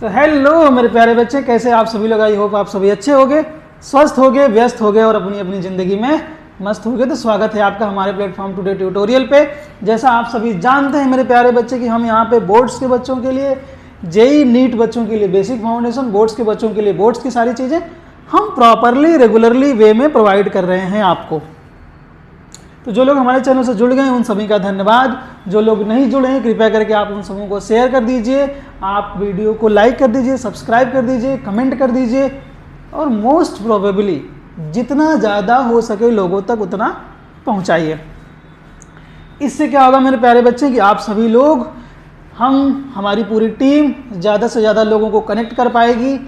तो हेलो मेरे प्यारे बच्चे, कैसे आप सभी लोग। आई होप आप सभी अच्छे होंगे, स्वस्थ होंगे, व्यस्त होंगे और अपनी अपनी ज़िंदगी में मस्त होंगे। तो स्वागत है आपका हमारे प्लेटफॉर्म टुडे ट्यूटोरियल पे। जैसा आप सभी जानते हैं मेरे प्यारे बच्चे कि हम यहाँ पे बोर्ड्स के बच्चों के लिए, जेई नीट बच्चों के लिए बेसिक फाउंडेशन, बोर्ड्स के बच्चों के लिए बोर्ड्स की सारी चीज़ें हम प्रॉपरली रेगुलरली वे में प्रोवाइड कर रहे हैं आपको। तो जो लोग हमारे चैनल से जुड़ गए हैं उन सभी का धन्यवाद। जो लोग नहीं जुड़े हैं कृपया करके आप उन सबों को शेयर कर दीजिए, आप वीडियो को लाइक कर दीजिए, सब्सक्राइब कर दीजिए, कमेंट कर दीजिए और मोस्ट प्रोबेबली जितना ज़्यादा हो सके लोगों तक उतना पहुंचाइए। इससे क्या होगा मेरे प्यारे बच्चे कि आप सभी लोग, हमारी पूरी टीम ज़्यादा से ज़्यादा लोगों को कनेक्ट कर पाएगी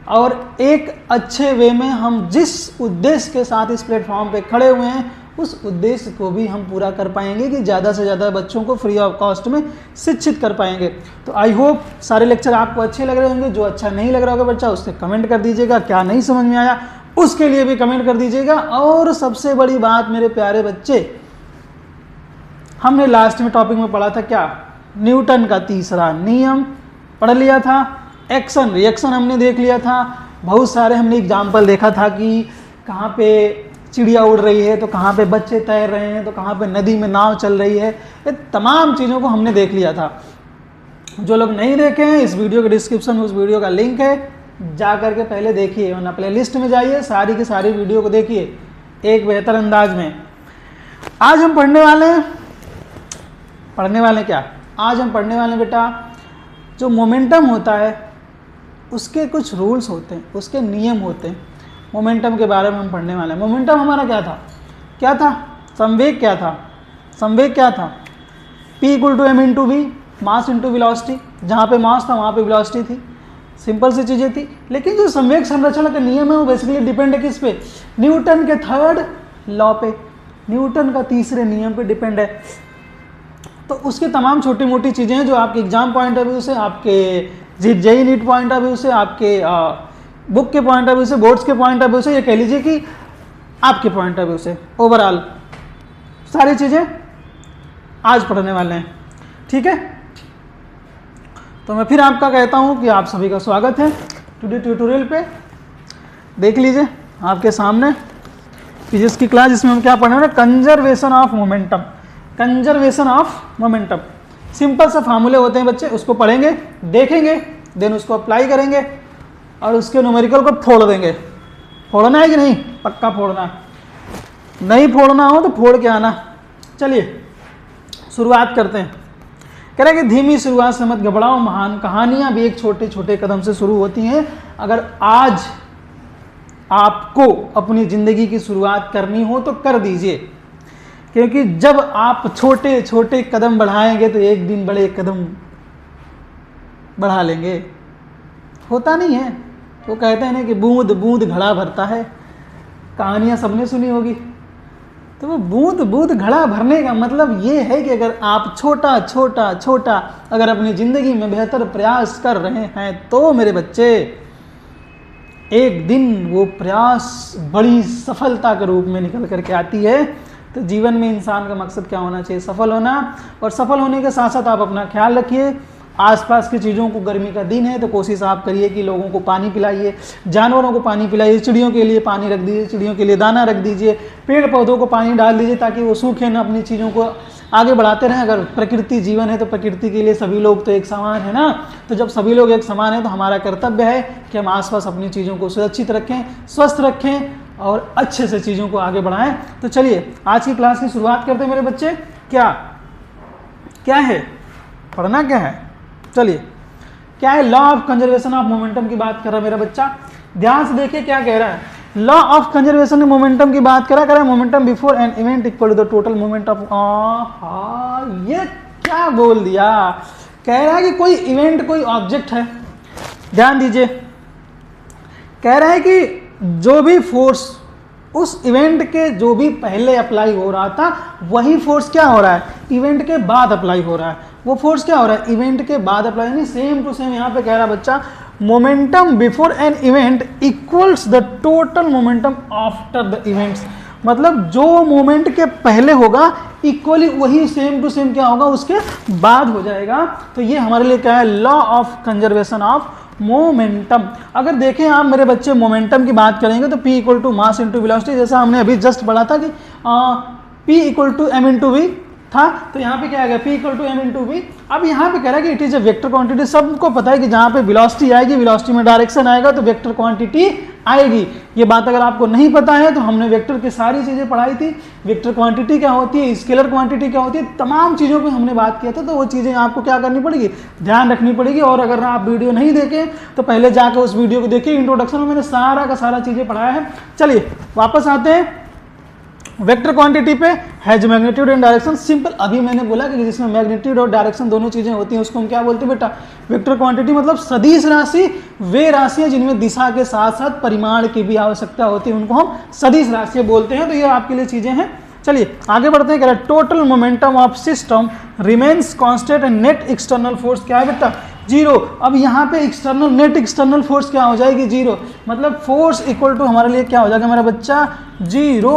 और एक अच्छे वे में हम जिस उद्देश्य के साथ इस प्लेटफॉर्म पे खड़े हुए हैं उस उद्देश्य को भी हम पूरा कर पाएंगे कि ज़्यादा से ज़्यादा बच्चों को फ्री ऑफ कॉस्ट में शिक्षित कर पाएंगे। तो आई होप सारे लेक्चर आपको अच्छे लग रहे होंगे। जो अच्छा नहीं लग रहा होगा बच्चा उससे कमेंट कर दीजिएगा, क्या नहीं समझ में आया उसके लिए भी कमेंट कर दीजिएगा। और सबसे बड़ी बात मेरे प्यारे बच्चे, हमने लास्ट में टॉपिक में पढ़ा था क्या, न्यूटन का तीसरा नियम पढ़ लिया था। एक्शन रिएक्शन हमने देख लिया था। बहुत सारे हमने एग्जाम्पल देखा था कि कहाँ पे चिड़िया उड़ रही है, तो कहाँ पे बच्चे तैर रहे हैं, तो कहाँ पे नदी में नाव चल रही है। ये तमाम चीज़ों को हमने देख लिया था। जो लोग नहीं देखे हैं इस वीडियो के डिस्क्रिप्शन में उस वीडियो का लिंक है, जा करके पहले देखिए, वरना प्ले लिस्ट में जाइए, सारी की सारी वीडियो को देखिए एक बेहतर अंदाज में। आज हम पढ़ने वाले क्या, आज हम पढ़ने वाले बेटा जो मोमेंटम होता है उसके कुछ रूल्स होते हैं, उसके नियम होते हैं। मोमेंटम के बारे में हम पढ़ने वाले हैं। मोमेंटम हमारा क्या था, संवेग क्या था, P = m/v, मास इंटू वेलोसिटी। जहाँ पे मास था वहाँ पे वेलोसिटी थी। सिंपल सी चीज़ें थी। लेकिन जो संवेग संरक्षण का नियम है वो बेसिकली डिपेंड है किस पे, न्यूटन के थर्ड लॉ पे, न्यूटन का तीसरे नियम पे डिपेंड है। तो उसके तमाम छोटी मोटी चीज़ें हैं जो आपके एग्जाम पॉइंट ऑफ व्यू से, आपके JEE NEET point of view से, आपके बुक के पॉइंट ऑफ व्यू से, बोर्ड्स के पॉइंट ऑफ व्यू से, ये कह लीजिए कि आपके पॉइंट ऑफ व्यू से ओवरऑल सारी चीज़ें आज पढ़ने वाले हैं। ठीक है, तो मैं फिर आपका कहता हूं कि आप सभी का स्वागत है टुडे ट्यूटोरियल पे। देख लीजिए आपके सामने फिजिक्स की क्लास, जिसमें हम क्या पढ़ने वाले, conservation of momentum. Conservation of momentum, simple सा फार्मूले होते हैं बच्चे, उसको पढ़ेंगे, देखेंगे, देन उसको अप्लाई करेंगे और उसके न्यूमेरिकल को फोड़ देंगे। फोड़ना है कि नहीं, पक्का फोड़ना, नहीं फोड़ना हो तो फोड़ के आना। चलिए शुरुआत करते हैं। कह रहे हैं कि धीमी शुरुआत से मत घबराओ, महान कहानियां भी एक छोटे छोटे कदम से शुरू होती हैं। अगर आज आपको अपनी ज़िंदगी की शुरुआत करनी हो तो कर दीजिए, क्योंकि जब आप छोटे छोटे कदम बढ़ाएंगे तो एक दिन बड़े कदम बढ़ा लेंगे। होता नहीं है, तो कहते हैं ना कि बूंद बूंद घड़ा भरता है। कहानियाँ सबने सुनी होगी। तो वो बूंद बूंद घड़ा भरने का मतलब ये है कि अगर आप छोटा छोटा छोटा अगर अपनी ज़िंदगी में बेहतर प्रयास कर रहे हैं तो मेरे बच्चे एक दिन वो प्रयास बड़ी सफलता के रूप में निकल करके आती है। तो जीवन में इंसान का मकसद क्या होना चाहिए, सफल होना। और सफल होने के साथ साथ आप अपना ख्याल रखिए। आसपास की चीज़ों को, गर्मी का दिन है तो कोशिश आप करिए कि लोगों को पानी पिलाइए, जानवरों को पानी पिलाइए, चिड़ियों के लिए पानी रख दीजिए, चिड़ियों के लिए दाना रख दीजिए, पेड़ पौधों को पानी डाल दीजिए ताकि वो सूखे न, अपनी चीज़ों को आगे बढ़ाते रहें। अगर प्रकृति जीवन है तो प्रकृति के लिए सभी लोग तो एक समान है ना। तो जब सभी लोग एक समान है तो हमारा कर्तव्य है कि हम आसपास अपनी चीज़ों को सुरक्षित रखें, स्वस्थ रखें और अच्छे से चीज़ों को आगे बढ़ाएं। तो चलिए आज की क्लास की शुरुआत करते हैं मेरे बच्चे। क्या है पढ़ना, क्या है, चलिए क्या है, law of conservation of momentum की बात कर रहा है मेरा बच्चा। ध्यान से देखिए क्या कह रहा है। लॉ ऑफ कंजर्वेशन मोमेंटम की बात कर रहा है momentum before an event equal to the total moment of. ये क्या बोल दिया, कह रहा है कि कोई इवेंट, कोई ऑब्जेक्ट है, ध्यान दीजिए, कह रहा है कि जो भी फोर्स उस इवेंट के जो भी पहले अप्लाई हो रहा था वही फोर्स क्या हो रहा है, इवेंट के बाद अप्लाई हो रहा है। वो फोर्स क्या हो रहा है, इवेंट के बाद अप्लाई, यानी सेम टू सेम। यहाँ पे कह रहा बच्चा momentum before an event equals the total momentum after the events. मतलब जो मोमेंट के पहले होगा इक्वली वही सेम टू सेम क्या होगा उसके बाद हो जाएगा। तो ये हमारे लिए क्या है, law of conservation of momentum. अगर देखें आप मेरे बच्चे मोमेंटम की बात करेंगे तो P equal to mass into velocity, जैसा हमने अभी जस्ट पढ़ा था कि P equal to M into V था, तो यहाँ पे क्या आ गया P equal to M into V. अब यहाँ पे कह रहा है कि it is a vector quantity. सबको पता है कि जहाँ पे वेलोसिटी आएगी, वेलोसिटी में डायरेक्शन आएगा तो वेक्टर क्वांटिटी आएगी। ये बात अगर आपको नहीं पता है तो हमने वेक्टर की सारी चीज़ें पढ़ाई थी। वेक्टर क्वांटिटी क्या होती है, स्केलर क्वांटिटी क्या होती है, तमाम चीज़ों पे हमने बात किया था। तो वो चीज़ें आपको क्या करनी पड़ेगी, ध्यान रखनी पड़ेगी। और अगर आप वीडियो नहीं देखें तो पहले जाकर उस वीडियो को देखिए, इंट्रोडक्शन में मैंने सारा का सारा चीज़ें पढ़ाया है। चलिए वापस आते हैं वेक्टर क्वांटिटी पे। Has magnitude and direction, simple. अभी मैंने बोला कि जिसमें मैग्नीट्यूड और डायरेक्शन दोनों चीजें होती हैं उसको हम क्या बोलते हैं बेटा, वेक्टर क्वांटिटी। मतलब सदिश राशि वे राशियां जिनमें दिशा के साथ साथ परिमाण की भी आवश्यकता होती है, उनको हम सदिश राशियां बोलते हैं। तो ये आपके लिए चीजें हैं। चलिए आगे बढ़ते हैं। कह रहा है total momentum of system remains constant and net external force क्या है बेटा, जीरो। अब यहाँ पे एक्सटर्नल, नेट एक्सटर्नल फोर्स क्या हो जाएगी, जीरो। मतलब फोर्स इक्वल टू हमारे लिए क्या हो जाएगा मेरा बच्चा, जीरो।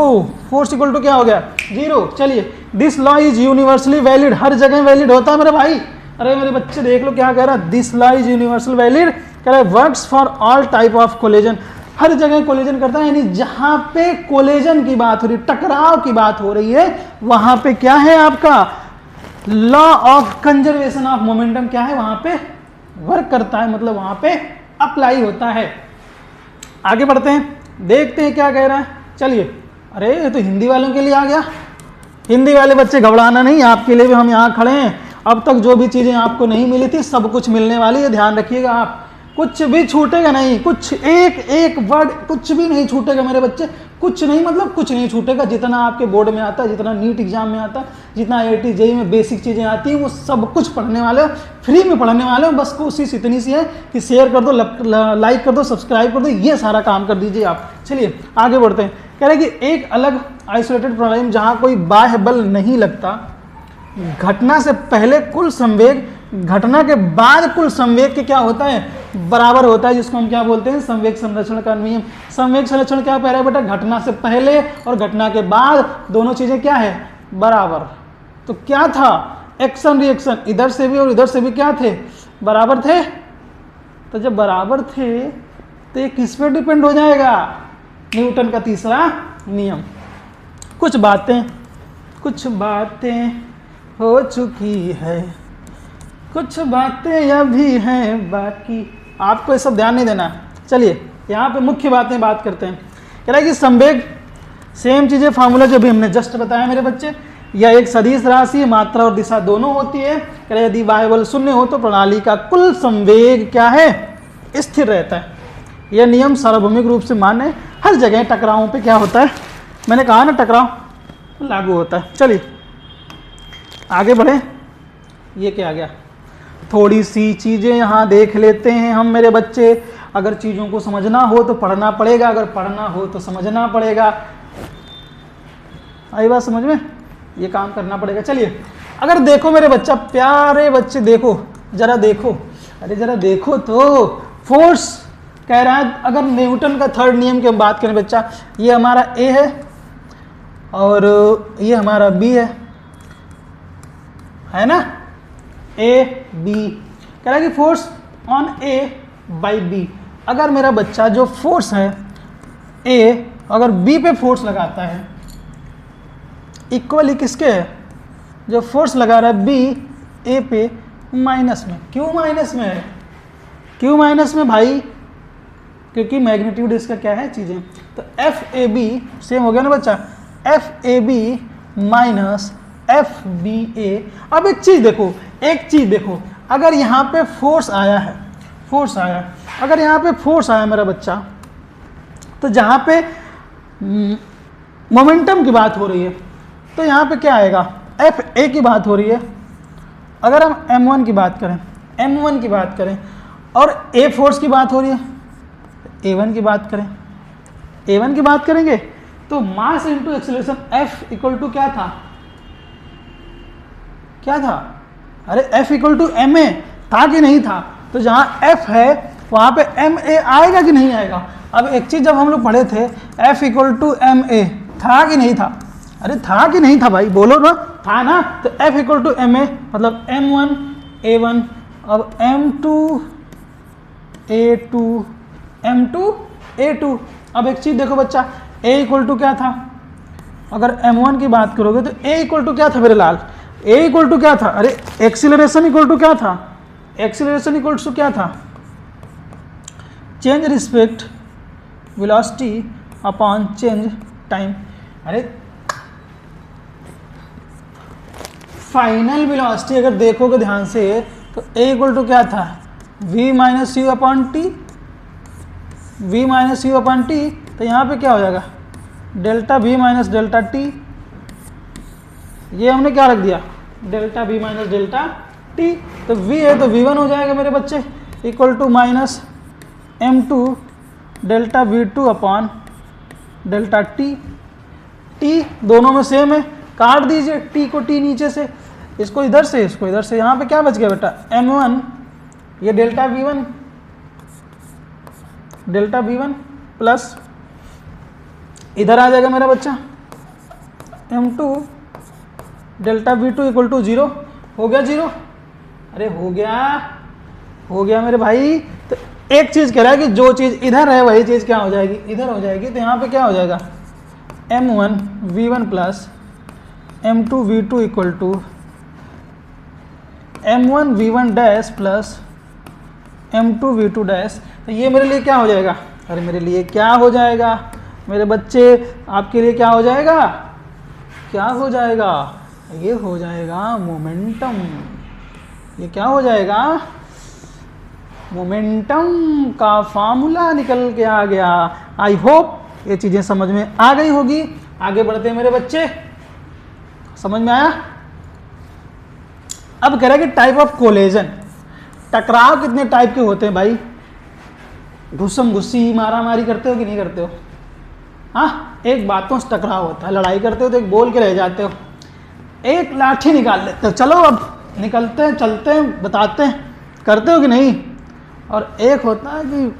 फोर्स इक्वल टू क्या हो गया, जीरो। चलिए this law is universally valid, हर जगह वैलिड होता है मेरे भाई। अरे मेरे बच्चे देख लो क्या कह रहा है, this law is universal valid. कह रहा है works for all type of collision, हर जगह कोलिजन करता है। यानी जहां पे कोलिजन की बात हो रही, टकराव की बात हो रही है, वहां पे क्या है आपका law of conservation of momentum क्या है, वहां पे वर्क करता है, मतलब वहां पे अप्लाई होता है। आगे बढ़ते हैं, देखते हैं क्या कह रहा है। चलिए, अरे ये तो हिंदी वालों के लिए आ गया। हिंदी वाले बच्चे घबराना नहीं, आपके लिए भी हम यहाँ खड़े हैं। अब तक जो भी चीज़ें आपको नहीं मिली थी सब कुछ मिलने वाली है, ध्यान रखिएगा आप। कुछ भी छूटेगा नहीं, कुछ एक एक वर्ड कुछ भी नहीं छूटेगा मेरे बच्चे, कुछ नहीं, मतलब कुछ नहीं छूटेगा। जितना आपके बोर्ड में आता है, जितना नीट एग्जाम में आता है, जितना IIT JEE में बेसिक चीज़ें आती हैं, वो सब कुछ पढ़ने वाले हो, फ्री में पढ़ने वाले हो। बस कोशिश इतनी सी है कि शेयर कर दो, लाइक कर दो, सब्सक्राइब कर दो, ये सारा काम कर दीजिए आप। चलिए आगे बढ़ते हैं। कह रहे हैं कि एक अलग आइसोलेटेड प्रणाली जहाँ कोई बाह्य बल नहीं लगता, घटना से पहले कुल संवेग घटना के बाद कुल संवेग के क्या होता है, बराबर होता है, जिसको हम क्या बोलते हैं, संवेग संरक्षण का नियम। संवेग संरक्षण क्या कह रहा है बेटा, घटना से पहले और घटना के बाद दोनों चीजें क्या है, बराबर। तो क्या था, एक्शन रिएक्शन, इधर से भी और इधर से भी क्या थे, बराबर थे। तो जब बराबर थे तो ये किस पे डिपेंड हो जाएगा, न्यूटन का तीसरा नियम। कुछ बातें हो चुकी है, कुछ बातें अभी हैं बाकी। आपको ये सब ध्यान नहीं देना। चलिए यहाँ पे मुख्य बातें बात करते हैं। कह रहा है कि संवेग, सेम चीज़ें, फार्मूला जो भी हमने जस्ट बताया मेरे बच्चे, यह एक सदिश राशि है, मात्रा और दिशा दोनों होती है। कह रहे यदि बाह्य बल शून्य हो तो प्रणाली का कुल संवेग क्या है, स्थिर रहता है। यह नियम सार्वभौमिक रूप से मान्य है। हर जगह टकरावों पे क्या होता है, मैंने कहा ना टकराव लागू होता है। चलिए आगे बढ़े। ये क्या आ गया, थोड़ी सी चीज़ें यहाँ देख लेते हैं हम मेरे बच्चे। अगर चीज़ों को समझना हो तो पढ़ना पड़ेगा, अगर पढ़ना हो तो समझना पड़ेगा। आई बात समझ में, ये काम करना पड़ेगा। चलिए अगर देखो मेरे बच्चा, प्यारे बच्चे देखो, जरा देखो, अरे जरा देखो तो। फोर्स कह रहा है, अगर न्यूटन का थर्ड नियम की हम बात करें बच्चा, ये हमारा A है और ये हमारा B है ना, A B। कह रहा है कि force on A by B। अगर मेरा बच्चा जो फोर्स है A अगर B पे फोर्स लगाता है, इक्वली किसके है, जो फोर्स लगा रहा है B A पे माइनस में। क्यों माइनस में है, क्यों माइनस में भाई, क्योंकि मैग्नीट्यूड इसका क्या है चीज़ें। तो FAB सेम हो गया ना बच्चा, FAB माइनस FBA। अब एक चीज़ देखो, अगर यहाँ पे फोर्स आया है, अगर यहाँ पे फोर्स आया मेरा बच्चा, तो जहाँ पे मोमेंटम की बात हो रही है तो यहाँ पे क्या आएगा, FA की बात हो रही है। अगर हम M1 की बात करें और A फोर्स की बात हो रही है, A1 की बात करेंगे तो mass into acceleration F equal to क्या था, अरे F इक्वल टू MA था कि नहीं था। तो जहाँ F है वहाँ पे MA आएगा कि नहीं आएगा। अब एक चीज़ जब हम लोग पढ़े थे, F इक्वल टू MA था कि नहीं था, अरे था कि नहीं था भाई, बोलो ना, था ना। तो F इक्वल टू MA मतलब M1 A1, अब M2 m2 a2। अब एक चीज़ देखो बच्चा, a इक्वल टू क्या था, अगर m1 की बात करोगे तो a इक्वल टू क्या था मेरे लाल, a इक्वल टू क्या था, अरे एक्सीलरेशन इक्वल टू क्या था, एक्सीलरेशन इक्वल टू क्या था, change respect velocity upon change time. अरे फाइनल वेलोसिटी अगर देखोगे ध्यान से तो a इक्वल टू क्या था, v minus U upon T, v minus U upon T. तो यहाँ पे क्या हो जाएगा, delta v minus delta T, ये हमने क्या रख दिया, delta v minus delta T. तो v है तो v1 हो जाएगा मेरे बच्चे, equal to minus m2 delta v2 upon delta T. t दोनों में सेम है, काट दीजिए t को, t नीचे से, इसको इधर से, इसको इधर से, यहाँ पे क्या बच गया बेटा, m1, ये delta v1, delta v1 plus इधर आ जाएगा मेरा बच्चा m2 delta v2 equal to 0। हो गया 0, अरे हो गया मेरे भाई। तो एक चीज़ कह रहा है कि जो चीज़ इधर है वही चीज़ क्या हो जाएगी, इधर हो जाएगी। तो यहाँ पे क्या हो जाएगा, m1 v1 plus m2 v2 equal to m1 v1 dash plus m2 v2 dash. तो ये मेरे लिए क्या हो जाएगा, अरे मेरे लिए क्या हो जाएगा मेरे बच्चे, आपके लिए क्या हो जाएगा, क्या हो जाएगा, ये हो जाएगा मोमेंटम। ये क्या हो जाएगा, मोमेंटम का फार्मूला निकल के आ गया। आई होप ये चीज़ें समझ में आ गई होगी। आगे बढ़ते हैं मेरे बच्चे, समझ में आया। अब कह रहा है कि टाइप ऑफ कोलेजन, टकराव कितने टाइप के होते हैं भाई, घुसम घुसी मारा मारी करते हो कि नहीं करते हो, हाँ, एक बातों से टकराव होता है, लड़ाई करते हो तो एक बोल के रह जाते हो, एक लाठी निकाल लेते हो, चलो अब निकलते हैं, चलते हैं, बताते हैं, करते हो कि नहीं। और एक होता है कि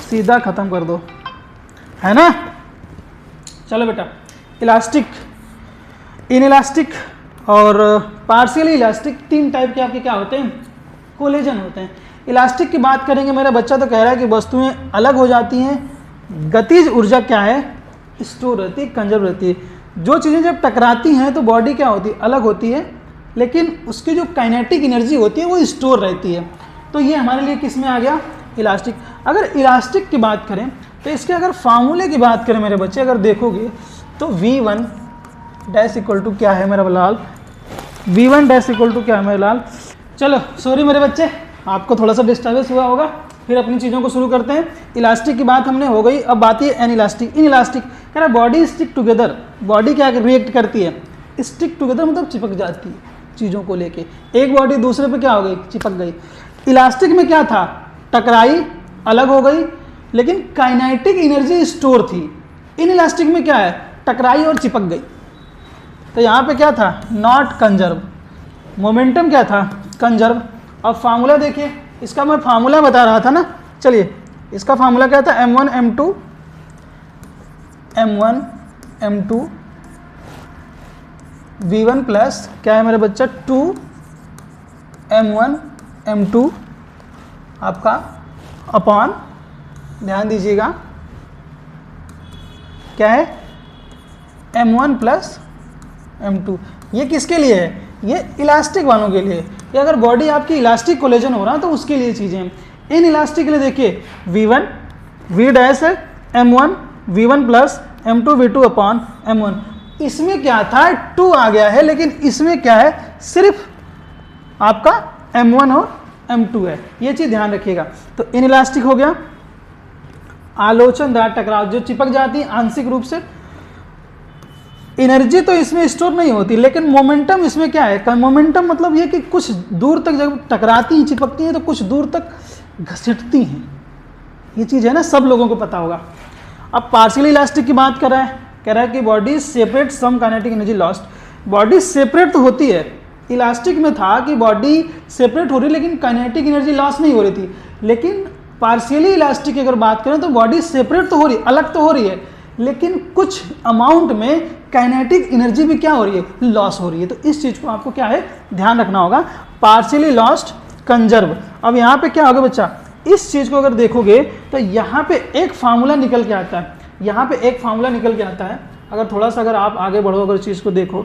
सीधा खत्म कर दो, है ना। चलो बेटा, इलास्टिक, इनइलास्टिक और पार्शियली इलास्टिक, तीन टाइप के आपके क्या होते हैं, कोलेजन होते हैं। इलास्टिक की बात करेंगे मेरा बच्चा तो कह रहा है कि वस्तुएं अलग हो जाती हैं, गतिज ऊर्जा क्या है, स्टोर रहती है, कंजर्व रहती है। जो चीज़ें जब टकराती हैं तो बॉडी क्या होती है, अलग होती है, लेकिन उसकी जो काइनेटिक एनर्जी होती है वो स्टोर रहती है। तो ये हमारे लिए किस में आ गया, इलास्टिक। अगर इलास्टिक की बात करें तो इसके अगर फार्मूले की बात करें मेरे बच्चे, अगर देखोगे तो V1 डैश इक्वल टू क्या है मेरा लाल, V1 डैश इक्वल टू क्या है मेरा लाल। चलो सॉरी मेरे बच्चे, आपको थोड़ा सा डिस्टर्बेंस हुआ होगा, फिर अपनी चीज़ों को शुरू करते हैं। इलास्टिक की बात हमने हो गई, अब बात है एन इलास्टिक। इन इलास्टिक कह रहा है बॉडी स्टिक टुगेदर, बॉडी क्या रिएक्ट करती है, स्टिक टुगेदर मतलब चिपक जाती है चीज़ों को लेके, एक बॉडी दूसरे पे क्या हो गई, चिपक गई। इलास्टिक में क्या था, टकराई, अलग हो गई, लेकिन काइनेटिक एनर्जी स्टोर थी। इन इलास्टिक में क्या है, टकराई और चिपक गई। तो यहाँ पे क्या था, नॉट कंजर्व, मोमेंटम क्या था, कंजर्व। अब फार्मूला देखिए, इसका मैं फार्मूला बता रहा था ना, चलिए इसका फार्मूला क्या था, m1 m2 v1 प्लस क्या है मेरे बच्चा 2 m1 m2 आपका अपॉन, ध्यान दीजिएगा क्या है, m1 प्लस m2। ये किसके लिए है, ये इलास्टिक वालों के लिए। ये अगर बॉडी आपकी इलास्टिक कोलेजन हो रहा है तो उसके लिए चीज़ें हैं। इन इलास्टिक के लिए देखिए v1 v डैश है m1 v1 plus m2 v2 upon m1। इसमें क्या था, 2 आ गया है, लेकिन इसमें क्या है, सिर्फ आपका m1 और m2 है। ये चीज़ ध्यान रखिएगा। तो इन इलास्टिक हो गया, आलोचनदार टकराव, जो चिपक जाती है आंशिक रूप से। एनर्जी तो इसमें स्टोर नहीं होती, लेकिन मोमेंटम इसमें क्या है, मोमेंटम मतलब ये कि कुछ दूर तक जब टकराती हैं, चिपकती हैं तो कुछ दूर तक घसीटती हैं। ये चीज़ है ना, सब लोगों को पता होगा। अब पार्शियल इलास्टिक की बात कर रहा है, कह रहा है कि body separate some kinetic energy lost. Body separate तो होती है, इलास्टिक में था कि बॉडी सेपरेट हो रही लेकिन काइनेटिक एनर्जी लॉस नहीं हो रही थी। लेकिन पार्शियली इलास्टिक की अगर बात करें तो बॉडी सेपरेट तो हो रही है, अलग तो हो रही है, लेकिन कुछ अमाउंट में काइनेटिक एनर्जी भी क्या हो रही है, लॉस हो रही है। तो इस चीज़ को आपको क्या है, ध्यान रखना होगा। Partially lost, conserve. अब यहाँ पे क्या होगा बच्चा, इस चीज़ को अगर देखोगे तो यहाँ पे एक फार्मूला निकल के आता है, यहाँ पे एक फार्मूला निकल के आता है। अगर थोड़ा सा अगर आप आगे बढ़ो, अगर चीज़ को देखो,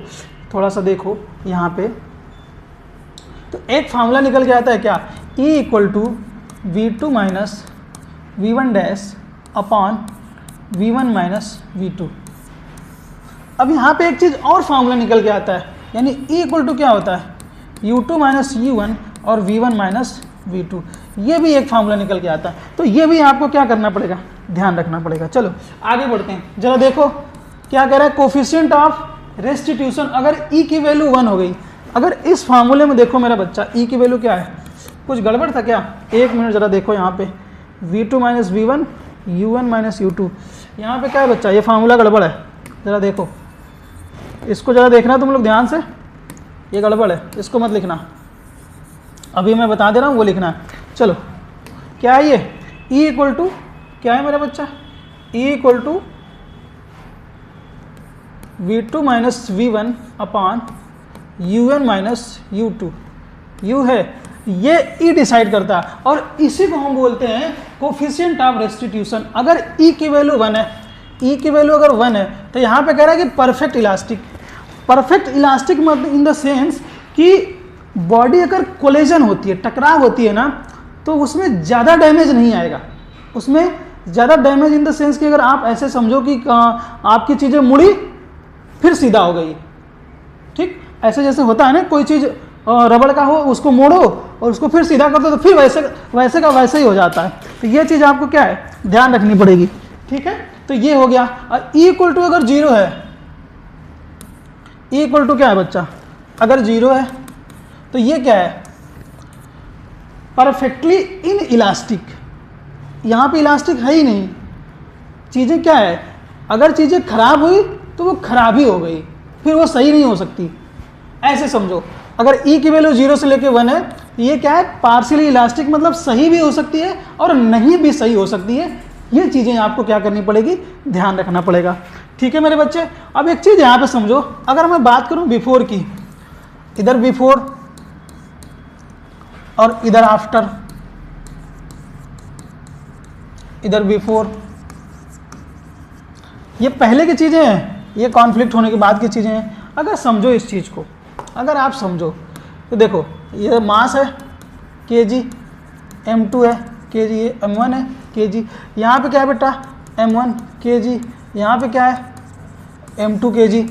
थोड़ा सा देखो यहाँ पे, तो एक फार्मूला निकल के आता है क्या, E equal to V2 minus V1 dash upon V1 minus V2। अब यहाँ पे एक चीज़ और फार्मूला निकल के आता है, यानी E इक्वल टू क्या होता है, U2 माइनस U1 और V1 माइनस V2। ये भी एक फार्मूला निकल के आता है। तो ये भी आपको क्या करना पड़ेगा, ध्यान रखना पड़ेगा। चलो आगे बढ़ते हैं, जरा देखो क्या कह रहा है, कोफिशिएंट ऑफ रेस्टिट्यूशन। अगर E की वैल्यू 1 हो गई, अगर इस फार्मूले में देखो मेरा बच्चा, E की वैल्यू क्या है, कुछ गड़बड़ था क्या, एक मिनट जरा देखो यहाँ पे, V2 minus V1 U1 minus U2, यहाँ पे क्या है बच्चा, ये फार्मूला गड़बड़ है, जरा देखो इसको, जरा देखना तुम लोग ध्यान से, ये गड़बड़ है, इसको मत लिखना, अभी मैं बता दे रहा हूँ वो लिखना है। चलो क्या है ये, E इक्वल टू क्या है मेरा बच्चा, E equal to V2 minus V1 upon U1 minus U2। U है ये, E डिसाइड करता है, और इसी को हम बोलते हैं कोफिशिएंट ऑफ रेस्टिट्यूशन। अगर E की वैल्यू 1 है, E की वैल्यू अगर 1 है, तो यहाँ पे कह रहा है कि परफेक्ट इलास्टिक। परफेक्ट इलास्टिक मतलब इन द सेंस कि बॉडी अगर कोलिजन होती है, टकराव होती है ना, तो उसमें ज़्यादा डैमेज नहीं आएगा, उसमें ज़्यादा डैमेज इन द सेंस कि अगर आप ऐसे समझो कि आपकी चीज़ें मुड़ी फिर सीधा हो गई, ठीक, ऐसे जैसे होता है ना, कोई चीज़ रबड़ का हो, उसको मोड़ो और उसको फिर सीधा कर दो, तो फिर वैसे का वैसे ही हो जाता है। तो ये चीज़ आपको क्या है, ध्यान रखनी पड़ेगी, ठीक है। तो ये हो गया। और E इक्वल टू अगर 0 है, E इक्वल टू क्या है बच्चा, अगर 0 है तो ये क्या है, परफेक्टली इन इलास्टिक। यहाँ पे इलास्टिक है ही नहीं, चीज़ें क्या है, अगर चीज़ें खराब हुई तो वो खराब ही हो गई, फिर वो सही नहीं हो सकती, ऐसे समझो। अगर E की वैल्यू 0 से लेके 1 है, ये क्या है, पार्शियली इलास्टिक, मतलब सही भी हो सकती है और नहीं भी सही हो सकती है। ये चीज़ें आपको क्या करनी पड़ेगी, ध्यान रखना पड़ेगा, ठीक है मेरे बच्चे। अब एक चीज़ यहाँ पे समझो, अगर मैं बात करूँ बिफोर की, इधर बिफोर और इधर आफ्टर, इधर बिफोर, ये पहले की चीज़ें हैं, ये कॉन्फ्लिक्ट होने के बाद की चीज़ें हैं। अगर समझो इस चीज़ को, अगर आप समझो तो देखो, ये मास है kg, m2 है kg, ये m1 है kg, यहाँ पे क्या है बेटा, m1 kg, यहाँ पे क्या है, m2 kg।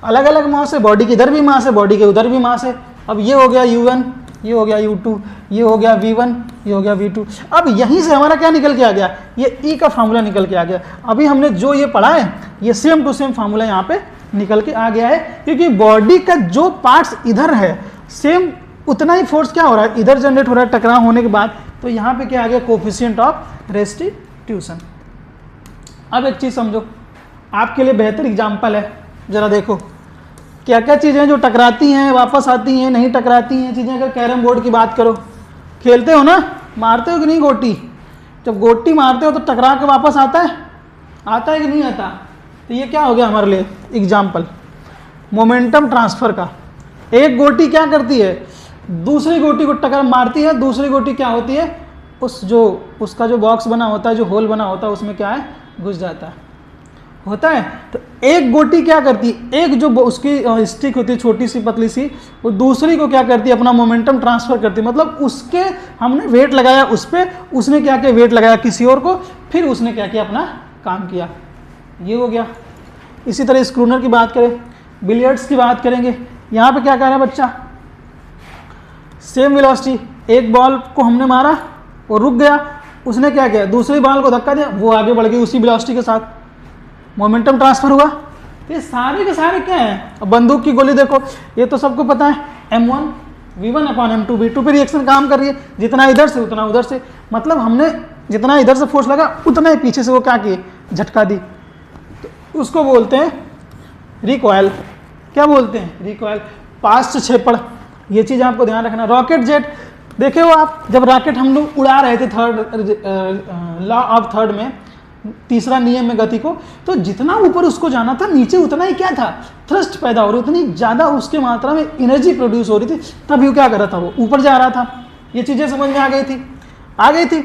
अलग अलग मास है, बॉडी के इधर भी मास है, बॉडी के उधर भी मास है। अब ये हो गया U1, ये हो गया U2, ये हो गया V1, ये हो गया V2। अब यहीं से हमारा क्या निकल के आ गया, ये E का फार्मूला निकल के आ गया। अभी हमने जो ये पढ़ा है, ये सेम टू सेम फार्मूला यहाँ पे निकल के आ गया है, क्योंकि बॉडी का जो पार्ट्स इधर है, सेम उतना ही फोर्स क्या हो रहा है, इधर जनरेट हो रहा है टकराव होने के बाद। तो यहाँ पे क्या आ गया, कोफिशिएंट ऑफ रेस्टिट्यूशन। अब एक चीज़ समझो, आपके लिए बेहतर एग्जाम्पल है, जरा देखो क्या क्या चीज़ें जो टकराती हैं वापस आती हैं, नहीं टकराती हैं चीज़ें। अगर कैरम बोर्ड की बात करो, खेलते हो ना, मारते हो कि नहीं गोटी, जब गोटी मारते हो तो टकरा के वापस आता है कि नहीं आता। तो ये क्या हो गया हमारे लिए एग्जाम्पल, मोमेंटम ट्रांसफ़र का। एक गोटी क्या करती है, दूसरी गोटी को टक्कर मारती है, दूसरी गोटी क्या होती है, उसका जो बॉक्स बना होता है, जो होल बना होता है, उसमें क्या है, घुस जाता होता है। तो एक गोटी क्या करती है, एक जो उसकी स्टिक होती है छोटी सी पतली सी, वो दूसरी को क्या करती है, अपना मोमेंटम ट्रांसफ़र करती है। मतलब उसके हमने वेट लगाया उस पर, उसने क्या किया, वेट लगाया किसी और को, फिर उसने क्या किया, अपना काम किया। ये हो गया। इसी तरह स्क्रूनर की बात करें, बिलियर्ड्स की बात करेंगे, यहाँ पे क्या कह रहा है बच्चा, सेम वेलोसिटी, एक बॉल को हमने मारा, वो रुक गया, उसने क्या किया, दूसरी बॉल को धक्का दिया, वो आगे बढ़ गई उसी वेलोसिटी के साथ, मोमेंटम ट्रांसफर हुआ। ये सारे के सारे क्या हैं, अब बंदूक की गोली देखो, ये तो सबको पता है, m1 v1 upon m2 v2 पे रिएक्शन काम कर रही है, जितना इधर से उतना उधर से, मतलब हमने जितना इधर से फोर्स लगा उतना ही पीछे से वो क्या किए, झटका दी। तो उसको बोलते हैं रिकॉयल। क्या बोलते हैं, रिकॉयल। पास्ट छेपड़, ये चीज़ आपको ध्यान रखना। रॉकेट जेट देखे हो आप, जब रॉकेट हम लोग उड़ा रहे थे लॉ ऑफ थर्ड में, तीसरा नियम में गति को, तो जितना ऊपर उसको जाना था, नीचे उतना ही क्या था, थ्रस्ट पैदा हो रही, उतनी ज़्यादा उसकी मात्रा में एनर्जी प्रोड्यूस हो रही थी, तभी वो क्या कर रहा था, वो ऊपर जा रहा था। ये चीज़ें समझ में आ गई थी।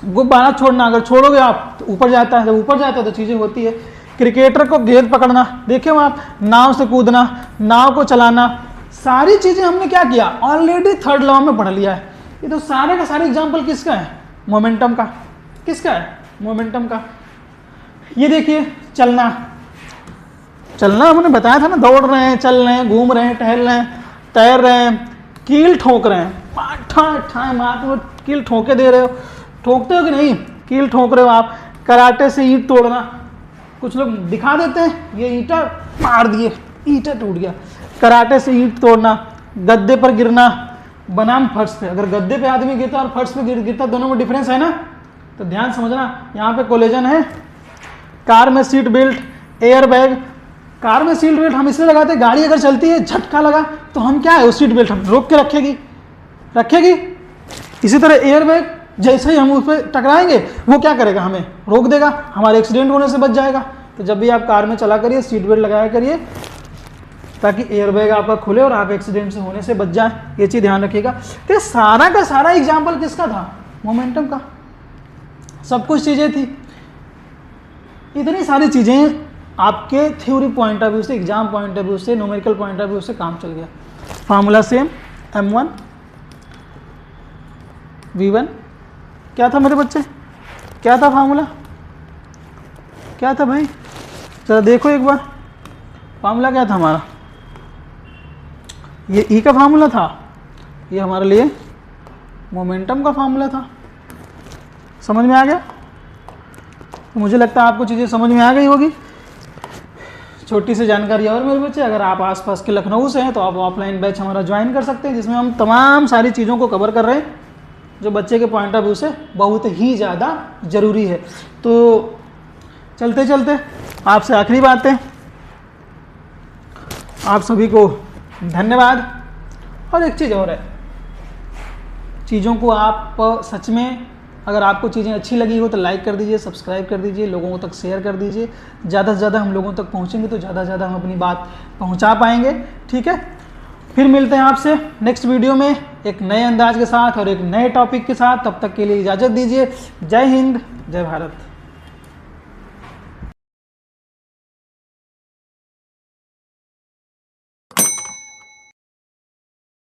गुब्बारा छोड़ना, अगर छोड़ोगे आप तो ऊपर जाता है, जब ऊपर जाता है तो चीज़ें होती है। क्रिकेटर को गेंद पकड़ना, देखिए आप, नाव से कूदना, नाव को चलाना, सारी चीज़ें हमने क्या किया, ऑलरेडी थर्ड लॉ में पढ़ लिया है। ये तो सारे का सारे एग्जाम्पल किसका है, मोमेंटम का। किसका है, मोमेंटम का। ये देखिए चलना, चलना हमने बताया था ना, दौड़ रहे हैं, चल रहे हैं, घूम रहे हैं, टहल रहे हैं, तैर रहे हैं, कील ठोक रहे हैं, ठाए माथ में कील ठोके दे रहे हो, ठोकते हो कि नहीं, कील ठोक रहे हो आप। कराटे से ईंट तोड़ना, कुछ लोग दिखा देते हैं, ये ईंटा मार दिए, ईंटा टूट गया। कराटे से ईंट तोड़ना, गद्दे पर गिरना बनाम फर्श पे। अगर गद्दे पे आदमी गिरता और फर्श पे गिरता, दोनों में डिफरेंस है ना, तो ध्यान समझना, यहाँ पे कोलिजन है। कार में seat belt, air bag. Car में सीट बेल्ट हम इसलिए लगाते हैं, गाड़ी अगर चलती है झटका लगा तो हम क्या है, उस सीट बेल्ट हम रोक के रखेगी। इसी तरह एयर बैग, जैसे ही हम उस पर टकराएंगे वो क्या करेगा, हमें रोक देगा, हमारे एक्सीडेंट होने से बच जाएगा। तो जब भी आप कार में चला करिए, सीट बेल्ट लगाया करिए, ताकि एयर बैग आपका खुले और आप एक्सीडेंट से होने से बच जाए। ये चीज़ ध्यान रखिएगा। तो सारा का सारा एग्जाम्पल किसका था, मोमेंटम का। सब कुछ चीज़ें थी, इतनी सारी चीज़ें आपके थ्योरी पॉइंट ऑफ व्यू से, एग्जाम पॉइंट ऑफ व्यू से, न्यूमेरिकल पॉइंट ऑफ व्यू से काम चल गया। फार्मूला सेम, m1 v1 क्या था मेरे बच्चे, क्या था फार्मूला, क्या था भाई, जरा देखो एक बार, फार्मूला क्या था हमारा, ये E का फार्मूला था, ये हमारे लिए मोमेंटम का फार्मूला था। समझ में आ गया? तो मुझे लगता है आपको चीज़ें समझ में आ गई होगी। छोटी सी जानकारी और मेरे बच्चे, अगर आप आसपास के लखनऊ से हैं तो आप ऑफलाइन बैच हमारा ज्वाइन कर सकते हैं, जिसमें हम तमाम सारी चीज़ों को कवर कर रहे हैं जो बच्चे के पॉइंट ऑफ व्यू से बहुत ही ज़्यादा ज़रूरी है। तो चलते चलते आपसे आखिरी बात है, आप सभी को धन्यवाद। और एक चीज़ और है, चीज़ों को आप सच में, अगर आपको चीज़ें अच्छी लगी हो तो लाइक कर दीजिए, सब्सक्राइब कर दीजिए, लोगों तक शेयर कर दीजिए। ज़्यादा से ज़्यादा हम लोगों तक पहुँचेंगे तो ज़्यादा से ज़्यादा हम अपनी बात पहुँचा पाएंगे। ठीक है, फिर मिलते हैं आपसे नेक्स्ट वीडियो में एक नए अंदाज के साथ और एक नए टॉपिक के साथ। तब तक के लिए इजाज़त दीजिए। जय हिंद, जय भारत।